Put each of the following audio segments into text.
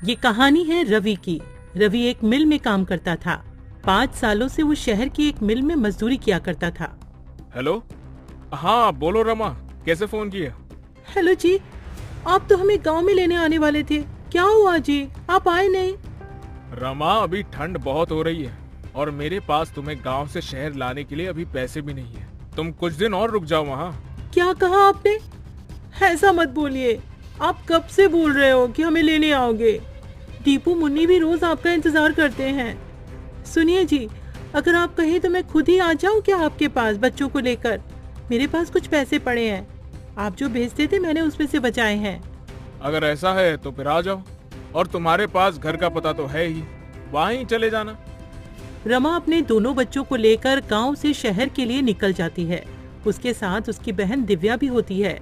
ये कहानी है रवि की। रवि एक मिल में काम करता था। 5 सालों से वो शहर की एक मिल में मजदूरी किया करता था। हेलो। हाँ बोलो रमा, कैसे फोन किया? हेलो जी, आप तो हमें गांव में लेने आने वाले थे, क्या हुआ जी, आप आए नहीं? रमा, अभी ठंड बहुत हो रही है और मेरे पास तुम्हें गांव से शहर लाने के लिए अभी पैसे भी नहीं है। तुम कुछ दिन और रुक जाओ वहाँ। क्या कहा आपने? ऐसा मत बोलिए, आप कब से बोल रहे हो कि हमें लेने आओगे? दीपू मुन्नी भी रोज आपका इंतजार करते हैं। सुनिए जी, अगर आप कहें तो मैं खुद ही आ जाऊं क्या आपके पास बच्चों को लेकर? मेरे पास कुछ पैसे पड़े हैं, आप जो भेजते थे मैंने उसमें से बचाए हैं। अगर ऐसा है तो फिर आ जाओ, और तुम्हारे पास घर का पता तो है ही, वहाँ ही चले जाना। रमा अपने दोनों बच्चों को लेकर गांव से शहर के लिए निकल जाती है। उसके साथ उसकी बहन दिव्या भी होती है।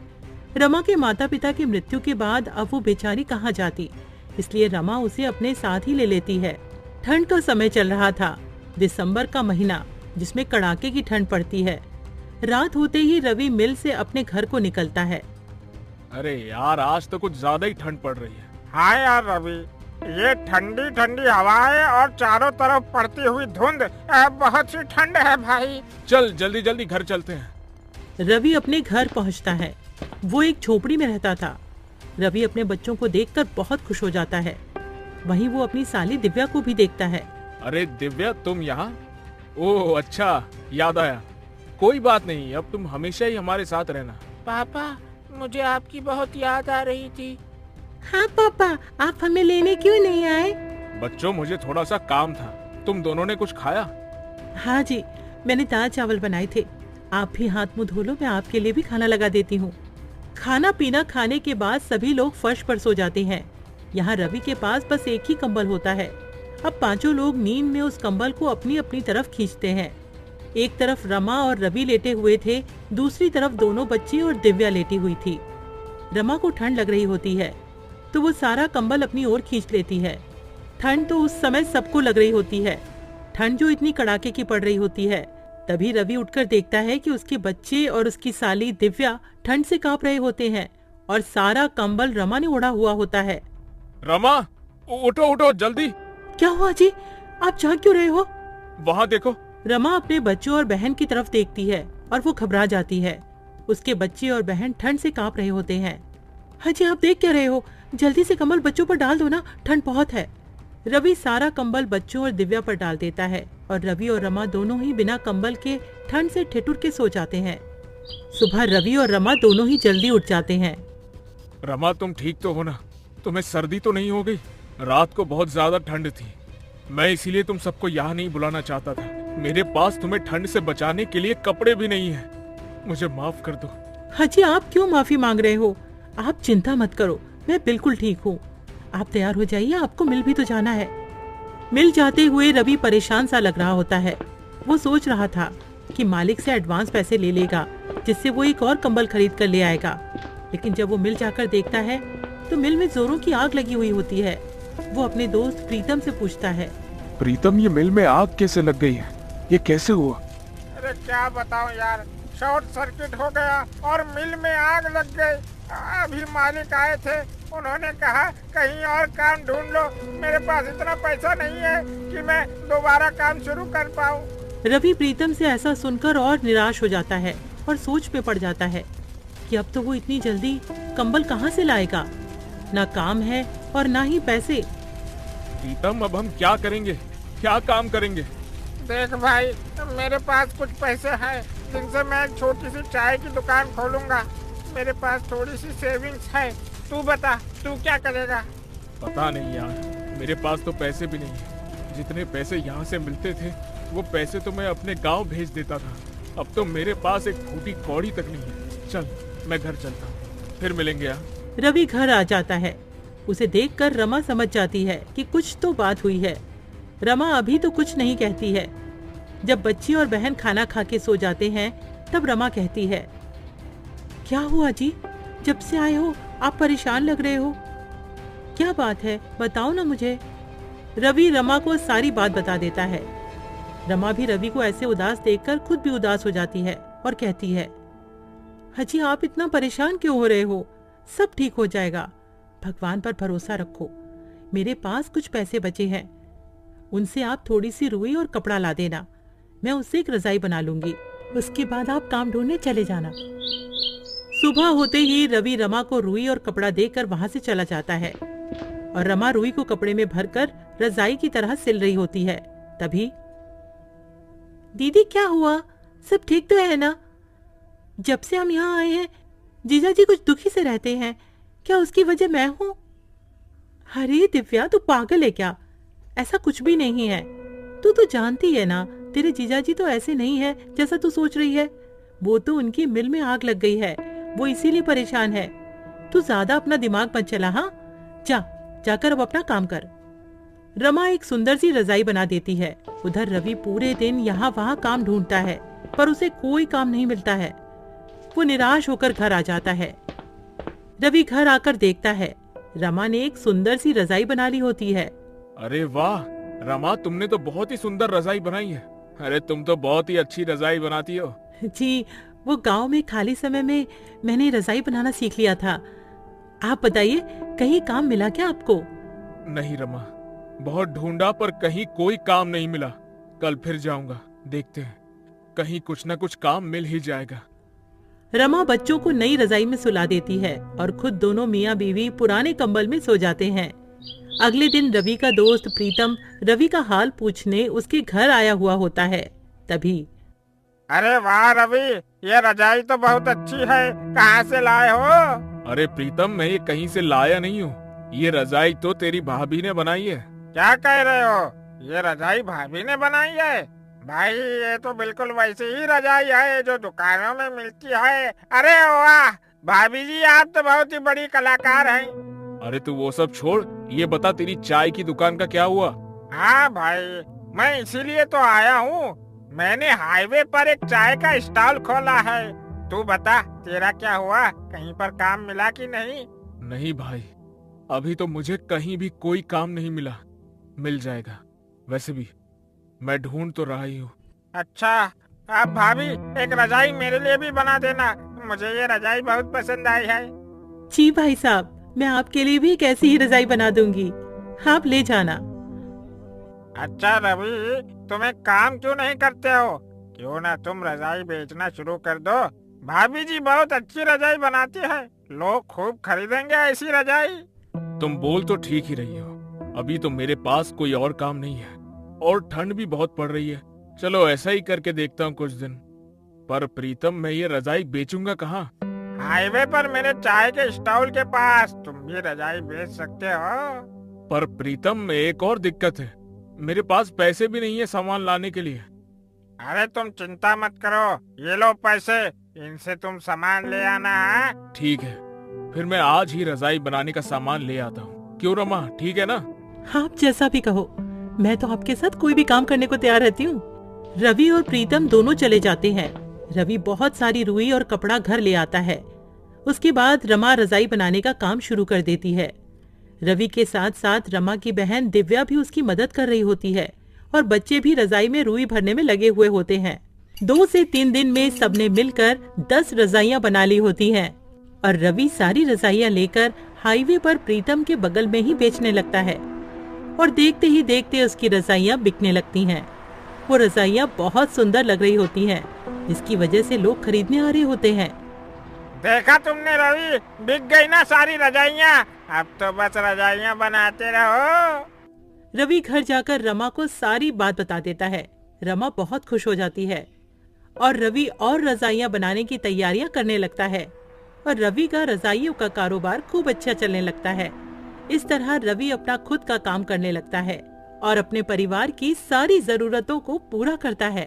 रमा के माता पिता की मृत्यु के बाद अब वो बेचारी कहाँ जाती, इसलिए रमा उसे अपने साथ ही ले लेती है। ठंड का समय चल रहा था, दिसंबर का महीना, जिसमें कड़ाके की ठंड पड़ती है। रात होते ही रवि मिल से अपने घर को निकलता है। अरे यार, आज तो कुछ ज्यादा ही ठंड पड़ रही है। हाँ यार रवि, ये ठंडी ठंडी हवाएं और चारों तरफ पड़ती हुई धुंध, बहुत सी ठंड है भाई। चल जल्दी जल्दी घर चलते हैं। रवि अपने घर पहुंचता है। वो एक झोपड़ी में रहता था। रवि अपने बच्चों को देखकर बहुत खुश हो जाता है। वहीं वो अपनी साली दिव्या को भी देखता है। अरे दिव्या, तुम यहाँ? ओह अच्छा, याद आया। कोई बात नहीं, अब तुम हमेशा ही हमारे साथ रहना। पापा, मुझे आपकी बहुत याद आ रही थी। हाँ पापा, आप हमें लेने क्यों नहीं आए? बच्चों, मुझे थोड़ा सा काम था। तुम दोनों ने कुछ खाया? हाँ जी, मैंने दाल चावल बनाए थे। आप भी हाथ मुंह धो लो, मैं आपके लिए भी खाना लगा देती हूँ। खाना पीना खाने के बाद सभी लोग फर्श पर सो जाते हैं। यहाँ रवि के पास बस एक ही कंबल होता है। अब पांचों लोग नींद में उस कंबल को अपनी अपनी तरफ खींचते हैं। एक तरफ रमा और रवि लेटे हुए थे, दूसरी तरफ दोनों बच्चे और दिव्या लेटी हुई थी। रमा को ठंड लग रही होती है तो वो सारा कंबल अपनी ओर खींच लेती है। ठंड तो उस समय सबको लग रही होती है, ठंड जो इतनी कड़ाके की पड़ रही होती है। तभी रवि उठकर देखता है कि उसके बच्चे और उसकी साली दिव्या ठंड से कांप रहे होते हैं और सारा कंबल रमा ने ओढ़ा हुआ होता है। रमा, उठो उठो जल्दी। क्या हुआ जी, आप जाग क्यों रहे हो? वहाँ देखो। रमा अपने बच्चों और बहन की तरफ देखती है और वो घबरा जाती है। उसके बच्चे और बहन ठंड से कांप रहे होते हैं। हाँ जी, आप देख क्या रहे हो? जल्दी से कंबल बच्चों पर डाल दो ना, ठंड बहुत है। रवि सारा कंबल बच्चों और दिव्या पर डाल देता है और रवि और रमा दोनों ही बिना कंबल के ठंड से ठिठुर के सो जाते हैं। सुबह रवि और रमा दोनों ही जल्दी उठ जाते हैं। रमा, तुम ठीक तो हो ना? तुम्हें सर्दी तो नहीं हो गई? रात को बहुत ज्यादा ठंड थी, मैं इसीलिए तुम सबको यहाँ नहीं बुलाना चाहता था। मेरे पास तुम्हें ठंड से बचाने के लिए कपड़े भी नहीं है, मुझे माफ कर दो। हाँ जी, आप क्यों माफी मांग रहे हो? आप चिंता मत करो, मैं बिल्कुल ठीक हूँ। आप तैयार हो जाइए, आपको मिल भी तो जाना है। मिल जाते हुए रवि परेशान सा लग रहा होता है। वो सोच रहा था कि मालिक से एडवांस पैसे ले लेगा, जिससे वो एक और कंबल खरीद कर ले आएगा। लेकिन जब वो मिल जाकर देखता है तो मिल में जोरों की आग लगी हुई होती है। वो अपने दोस्त प्रीतम से पूछता है, प्रीतम, ये मिल में आग कैसे लग गई है? ये कैसे हुआ? अरे क्या बताऊं यार, शॉर्ट सर्किट हो गया और मिल में आग लग गई। अभी मालिक आए थे, उन्होंने कहा कहीं और काम ढूंढ लो। मेरे पास इतना पैसा नहीं है कि मैं दोबारा काम शुरू कर पाऊं। रवि प्रीतम से ऐसा सुनकर और निराश हो जाता है और सोच में पड़ जाता है कि अब तो वो इतनी जल्दी कंबल कहाँ से लाएगा। ना काम है और ना ही पैसे। प्रीतम, अब हम क्या करेंगे, क्या काम करेंगे? देख भाई, मेरे पास कुछ पैसे हैं जिनसे मैं एक छोटी सी चाय की दुकान खोलूंगा। मेरे पास थोड़ी सी सेविंग्स है। तू बता, तू क्या करेगा? पता नहीं यार, मेरे पास तो पैसे भी नहीं है। जितने पैसे यहाँ से मिलते थे वो पैसे तो मैं अपने गांव भेज देता था। अब तो मेरे पास एक फूटी कौड़ी तक नहीं है। चल, मैं घर चलता हूँ, फिर मिलेंगे यार। रवि घर आ जाता है। उसे देखकर रमा समझ जाती है कि कुछ तो बात हुई है। रमा अभी तो कुछ नहीं कहती है। जब बच्ची और बहन खाना खा के सो जाते हैं तब रमा कहती है, क्या हुआ जी, जब से आए हो आप परेशान लग रहे हो, क्या बात है, बताओ ना मुझे। रवि रमा को सारी बात बता देता है। रमा भी रवि को ऐसे उदास देखकर खुद भी उदास हो जाती है और कहती है, हाजी आप इतना परेशान क्यों हो रहे हो? सब ठीक हो जाएगा, भगवान पर भरोसा रखो। मेरे पास कुछ पैसे बचे हैं, उनसे आप थोड़ी सी रुई और कपड़ा ला देना। मैं उससे एक रजाई बना लूंगी, उसके बाद आप काम ढूंढने चले जाना। सुबह होते ही रवि रमा को रुई और कपड़ा देकर वहां से चला जाता है और रमा रुई को कपड़े में भरकर रजाई की तरह सिल रही होती है। तभी, दीदी क्या हुआ, सब ठीक तो है ना? जब से हम यहाँ आए हैं जीजा जी कुछ दुखी से रहते हैं, क्या उसकी वजह मैं हूँ? अरे दिव्या, तू पागल है क्या? ऐसा कुछ भी नहीं है। तू तो जानती है ना, तेरे जीजा जी तो ऐसे नहीं है जैसा तू सोच रही है। वो तो उनकी मिल में आग लग गई है, वो इसीलिए परेशान है। तू ज्यादा अपना दिमाग मत चला। हाँ, जाकर अब अपना काम कर। रमा एक सुंदर सी रजाई बना देती है। उधर रवि पूरे दिन यहाँ वहाँ काम ढूंढता है, पर उसे कोई काम नहीं मिलता है। वो निराश होकर घर आ जाता है। रवि घर आकर देखता है रमा ने एक सुंदर सी रजाई बना ली होती है। अरे वाह रमा, तुमने तो बहुत ही सुंदर रजाई बनाई है। अरे तुम तो बहुत ही अच्छी रजाई बनाती हो। जी, वो गांव में खाली समय में मैंने रजाई बनाना सीख लिया था। आप बताइए, कहीं काम मिला क्या आपको? नहीं रमा, बहुत ढूंढा पर कहीं कोई काम नहीं मिला। कल फिर जाऊंगा, देखते हैं, कहीं कुछ न कुछ काम मिल ही जाएगा। रमा बच्चों को नई रजाई में सुला देती है और खुद दोनों मियाँ बीवी पुराने कंबल में सो जाते हैं। अगले दिन रवि का दोस्त प्रीतम रवि का हाल पूछने उसके घर आया हुआ होता है। तभी, अरे वाह रवि, ये रजाई तो बहुत अच्छी है, कहाँ से लाए हो? अरे प्रीतम, मैं ये कहीं से लाया नहीं हूँ। ये रजाई तो तेरी भाभी ने बनाई है। क्या कह रहे हो? ये रजाई भाभी ने बनाई है? भाई, ये तो बिल्कुल वैसी ही रजाई है जो दुकानों में मिलती है। अरे वाह भाभी जी, आप तो बहुत ही बड़ी कलाकार हैं। अरे तू वो सब छोड़, ये बता तेरी चाय की दुकान का क्या हुआ? हाँ भाई, मैं इसीलिए तो आया हूँ। मैंने हाईवे पर एक चाय का स्टॉल खोला है। तू बता, तेरा क्या हुआ? कहीं पर काम मिला कि नहीं? नहीं भाई, अभी तो मुझे कहीं भी कोई काम नहीं मिला। मिल जाएगा, वैसे भी मैं ढूंढ तो रहा ही हूँ। अच्छा, अब भाभी एक रजाई मेरे लिए भी बना देना, मुझे ये रजाई बहुत पसंद आई है। जी भाई साहब, मैं आपके लिए भी एक ऐसी ही रजाई बना दूंगी, आप ले जाना। अच्छा रवि, तुम एक काम क्यों नहीं करते हो? क्यों ना तुम रजाई बेचना शुरू कर दो। भाभी जी बहुत अच्छी रजाई बनाती है, लोग खूब खरीदेंगे ऐसी रजाई। तुम बोल तो ठीक ही रही हो, अभी तो मेरे पास कोई और काम नहीं है और ठंड भी बहुत पड़ रही है। चलो ऐसा ही करके देखता हूँ कुछ दिन। पर प्रीतम, मैं ये रजाई बेचूंगा कहाँ? हाईवे पर मेरे चाय के स्टॉल के पास तुम भी रजाई बेच सकते हो। पर प्रीतम, एक और दिक्कत है, मेरे पास पैसे भी नहीं है सामान लाने के लिए। अरे तुम चिंता मत करो, ये लो पैसे, इनसे तुम सामान ले आना है। ठीक है, फिर मैं आज ही रजाई बनाने का सामान ले आता हूँ। क्यों रमा, ठीक है ना? आप जैसा भी कहो, मैं तो आपके साथ कोई भी काम करने को तैयार रहती हूँ। रवि और प्रीतम दोनों चले जाते हैं। रवि बहुत सारी रुई और कपड़ा घर ले आता है। उसके बाद रमा रजाई बनाने का काम शुरू कर देती है। रवि के साथ साथ रमा की बहन दिव्या भी उसकी मदद कर रही होती है और बच्चे भी रजाई में रुई भरने में लगे हुए होते हैं। 2 से 3 दिन में सबने मिलकर 10 रजाइयां बना ली होती हैं और रवि सारी रजाइयां लेकर हाईवे पर प्रीतम के बगल में ही बेचने लगता है और देखते ही देखते उसकी रजाइयां बिकने लगती हैं। वो रजाइयां बहुत सुंदर लग रही होती हैं, जिसकी वजह से लोग खरीदने आ रहे होते हैं। देखा तुमने रवि, बिक गई ना सारी रजाइयाँ। अब तो बस रजाइयाँ बनाते रहो। रवि घर जाकर रमा को सारी बात बता देता है। रमा बहुत खुश हो जाती है और रवि और रजाइयां बनाने की तैयारियां करने लगता है और रवि का रजाइयों का कारोबार खूब अच्छा चलने लगता है। इस तरह रवि अपना खुद का काम करने लगता है और अपने परिवार की सारी जरूरतों को पूरा करता है।